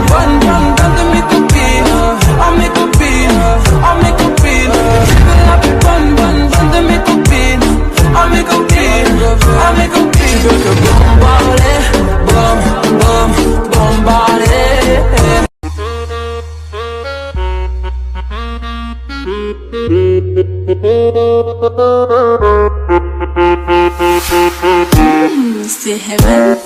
Bun, bun, bun de mi copina, a mi copina, a mi copina. Bella bun, bun, bun de mi copina, a mi copina, a mi copina. Perché bombale, bom, bom, bombale. C'est heaven.